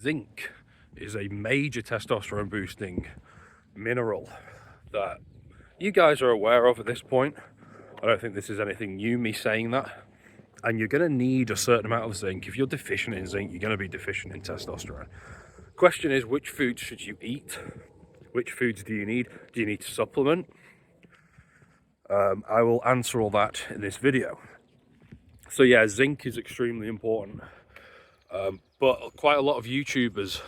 Zinc is a major testosterone boosting mineral that you guys are aware of at this point. I don't think this is anything new, me saying that. And you're going to need a certain amount of zinc. If you're deficient in zinc, you're going to be deficient in testosterone. Question is, which foods should you eat? Which foods do you need? Do you need to supplement? I will answer all that in this video. So yeah, zinc is extremely important. But quite a lot of YouTubers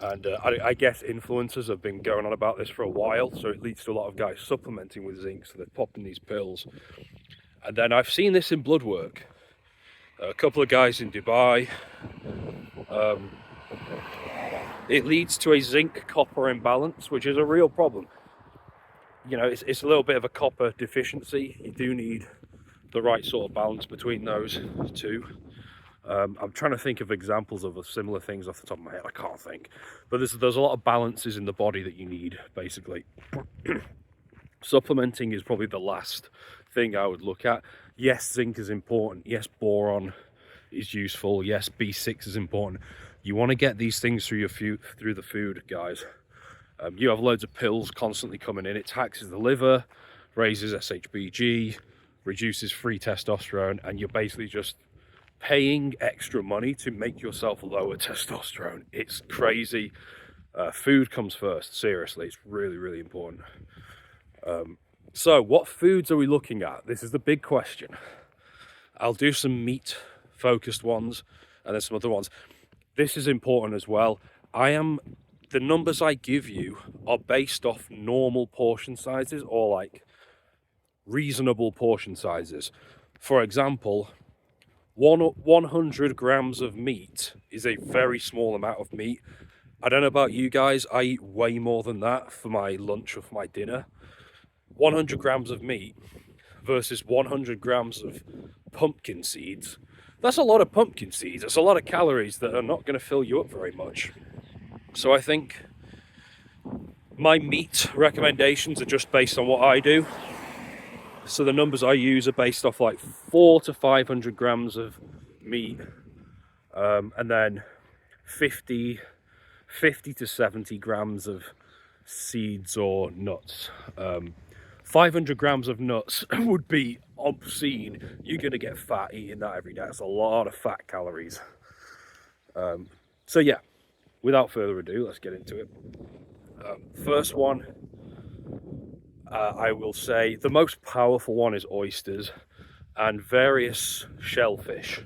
and I guess influencers have been going on about this for a while, so it leads to a lot of guys supplementing with zinc, so they're popping these pills. And then I've seen this in blood work. A couple of guys in Dubai. It leads to a zinc copper imbalance, which is a real problem. You know, it's a little bit of a copper deficiency. You do need the right sort of balance between those two. I'm trying to think of examples of similar things off the top of my head. I can't think, but there's a lot of balances in the body that you need, basically. Supplementing is probably the last thing I would look at. Yes, zinc is important. Yes, boron is useful. Yes, B6 is important. You want to get these things through the food, guys. You have loads of pills constantly coming in. It taxes the liver, raises SHBG, reduces free testosterone, and you're basically just paying extra money to make yourself lower testosterone. It's crazy. Food comes first, seriously. It's really, really important. So what foods are we looking at? This is the big question. I'll do some meat focused ones and then some other ones. This is important as well. The numbers I give you are based off normal portion sizes or like reasonable portion sizes. For example, 100 grams of meat is a very small amount of meat. I don't know about you guys, I eat way more than that for my lunch or for my dinner. 100 grams of meat versus 100 grams of pumpkin seeds. That's a lot of pumpkin seeds. That's a lot of calories that are not going to fill you up very much. So I think my meat recommendations are just based on what I do. So the numbers I use are based off like 400 to 500 grams of meat, and then 50 to 70 grams of seeds or nuts. 500 grams of nuts would be obscene. You're going to get fat eating that every day. That's a lot of fat calories. So yeah, without further ado, let's get into it. First one, I will say the most powerful one is oysters and various shellfish,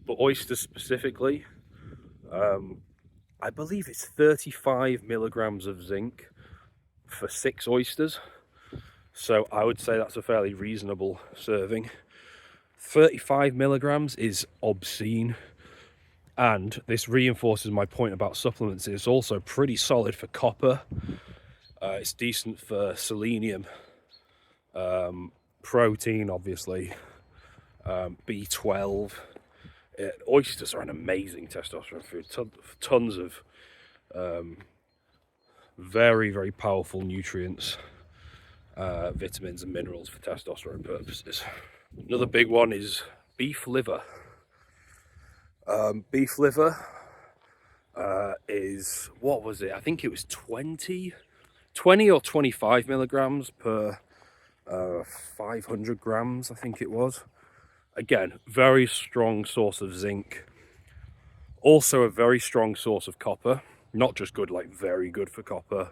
but oysters specifically, I believe it's 35 milligrams of zinc for 6 oysters. So I would say that's a fairly reasonable serving. 35 milligrams is obscene. And this reinforces my point about supplements. It's also pretty solid for copper. It's decent for selenium, protein, obviously, B12. Oysters are an amazing testosterone food. Tons of very, very powerful nutrients, vitamins and minerals for testosterone purposes. Another big one is beef liver. Beef liver is, what was it? I think it was 20 or 25 milligrams per 500 grams, I think it was. Again, very strong source of zinc. Also a very strong source of copper. Not just good, like very good for copper.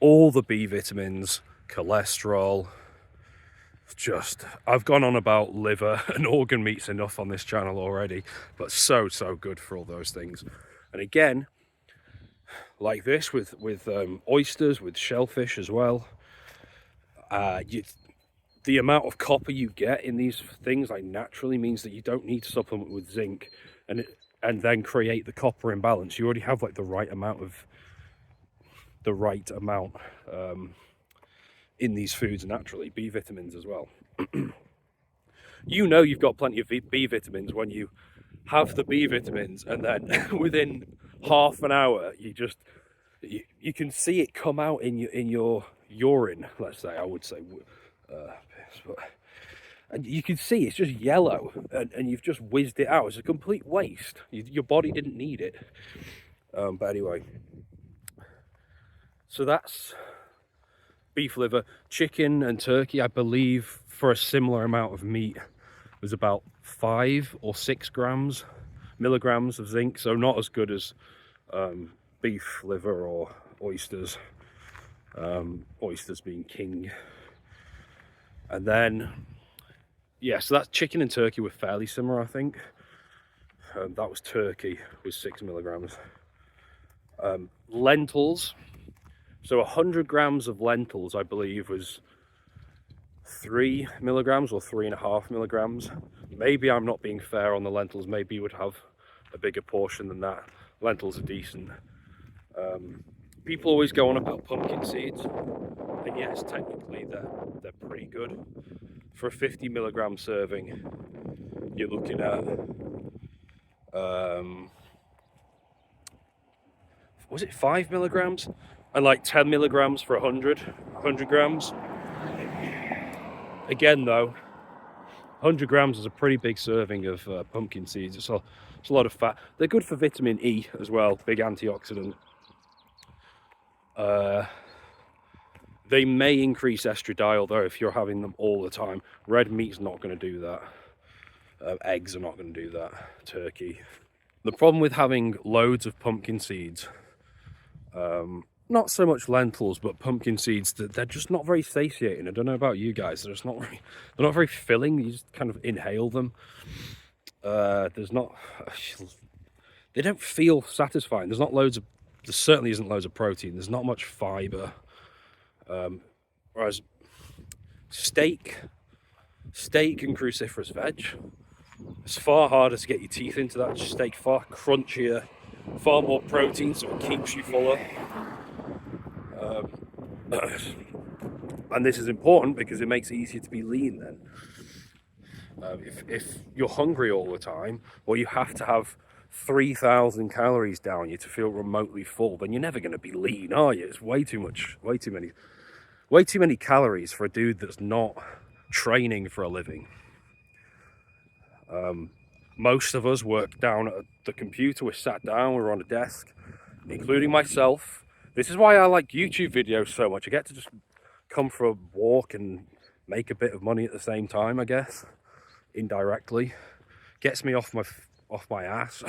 All the B vitamins, cholesterol. I've gone on about liver and organ meats enough on this channel already, but so good for all those things. And again, like this with oysters, with shellfish as well, the amount of copper you get in these things like naturally means that you don't need to supplement with zinc and then create the copper imbalance. You already have like the right amount in these foods naturally. B vitamins as well. You know you've got plenty of B vitamins when you have the B vitamins, and then within half an hour you can see it come out in your urine, let's say. I would say and you can see it's just yellow, and you've just whizzed it out. It's a complete waste. Your body didn't need it. But anyway, so that's beef liver. Chicken and turkey, I believe, for a similar amount of meat was about 5 or 6 milligrams of zinc, so not as good as beef liver or oysters. Oysters being king. And then, yeah, so that's chicken and turkey were fairly similar, I think. That was turkey with 6 milligrams. Lentils, so 100 grams of lentils, I believe, was 3 milligrams or 3.5 milligrams. Maybe I'm not being fair on the lentils. Maybe you would have a bigger portion than that. Lentils are decent. People always go on about pumpkin seeds, and yes, technically they're pretty good. For a 50 milligram serving, you're looking at was it 5 milligrams? And like 10 milligrams for 100 grams. Again though, 100 grams is a pretty big serving of pumpkin seeds. It's a lot of fat. They're good for vitamin E as well, big antioxidant. They may increase estradiol though if you're having them all the time. Red meat's not going to do that. Eggs are not going to do that. Turkey. The problem with having loads of pumpkin seeds, not so much lentils, but pumpkin seeds, they're just not very satiating. I don't know about you guys. They're not very filling. You just kind of inhale them. They don't feel satisfying. There certainly isn't loads of protein. There's not much fiber. Whereas steak and cruciferous veg, it's far harder to get your teeth into that. Steak far crunchier, far more protein, so it keeps you fuller. And this is important because it makes it easier to be lean then. If you're hungry all the time, or you have to have 3,000 calories down you to feel remotely full, then you're never going to be lean, are you? It's way too many calories for a dude that's not training for a living. Most of us work down at the computer. We're sat down, we're on a desk, including myself. This is why I like YouTube videos so much. I get to just come for a walk and make a bit of money at the same time, I guess, indirectly. Gets me off my ass.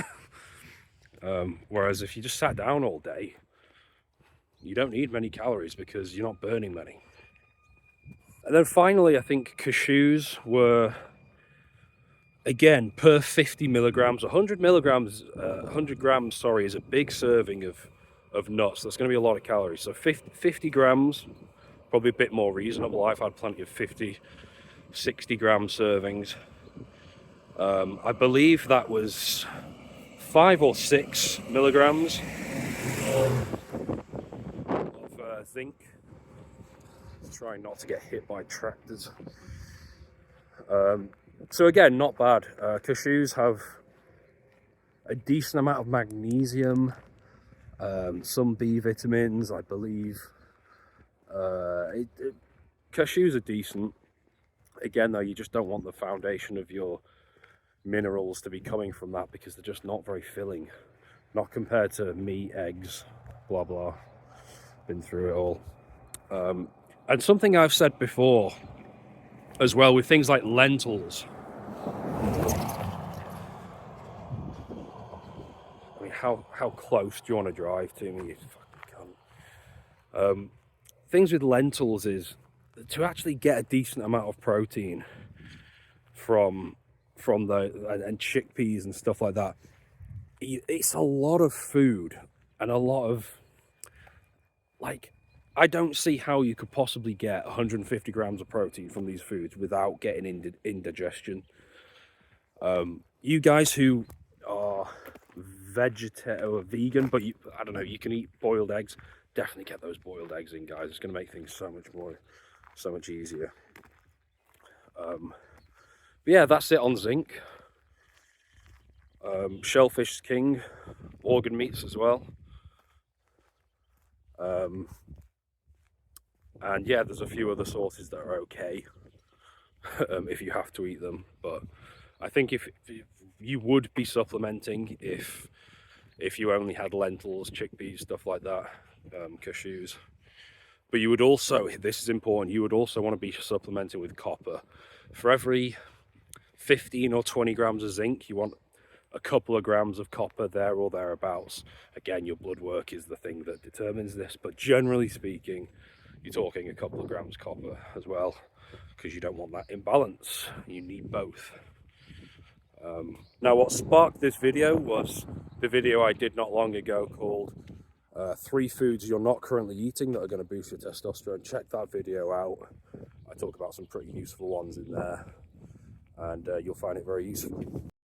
Whereas if you just sat down all day, you don't need many calories because you're not burning many. And then finally, I think cashews were, again, per 50 milligrams, 100 grams, sorry, is a big serving of nuts. That's going to be a lot of calories. So 50 grams, probably a bit more reasonable. I've had plenty of 50, 60 gram servings. I believe that was 5 or 6 milligrams of zinc. Trying not to get hit by tractors. So again, not bad. Cashews have a decent amount of magnesium, some B vitamins, I believe. Cashews are decent. Again though, you just don't want the foundation of your minerals to be coming from that because they're just not very filling. Not compared to meat, eggs, blah blah. Been through it all. And something I've said before as well with things like lentils. I mean, how close do you want to drive to me, you fucking cunt? Things with lentils is to actually get a decent amount of protein from and chickpeas and stuff like that. It's a lot of food and a lot of, like, I don't see how you could possibly get 150 grams of protein from these foods without getting indigestion. You guys who are vegetarian or vegan, but I don't know, you can eat boiled eggs. Definitely get those boiled eggs in, guys. It's going to make things so much easier. But yeah, that's it on zinc. Shellfish is king. Organ meats as well. And yeah, there's a few other sources that are okay if you have to eat them. But I think if you would be supplementing if if you only had lentils, chickpeas, stuff like that, cashews. But you would also, this is important, you would also want to be supplementing with copper. For every 15 or 20 grams of zinc, you want a couple of grams of copper there or thereabouts. Again, your blood work is the thing that determines this, but generally speaking, you're talking a couple of grams copper as well, because you don't want that imbalance. You need both. Now, what sparked this video was the video I did not long ago called 3 foods you're not currently eating that are going to boost your testosterone. Check that video out. I talk about some pretty useful ones in there, and you'll find it very useful.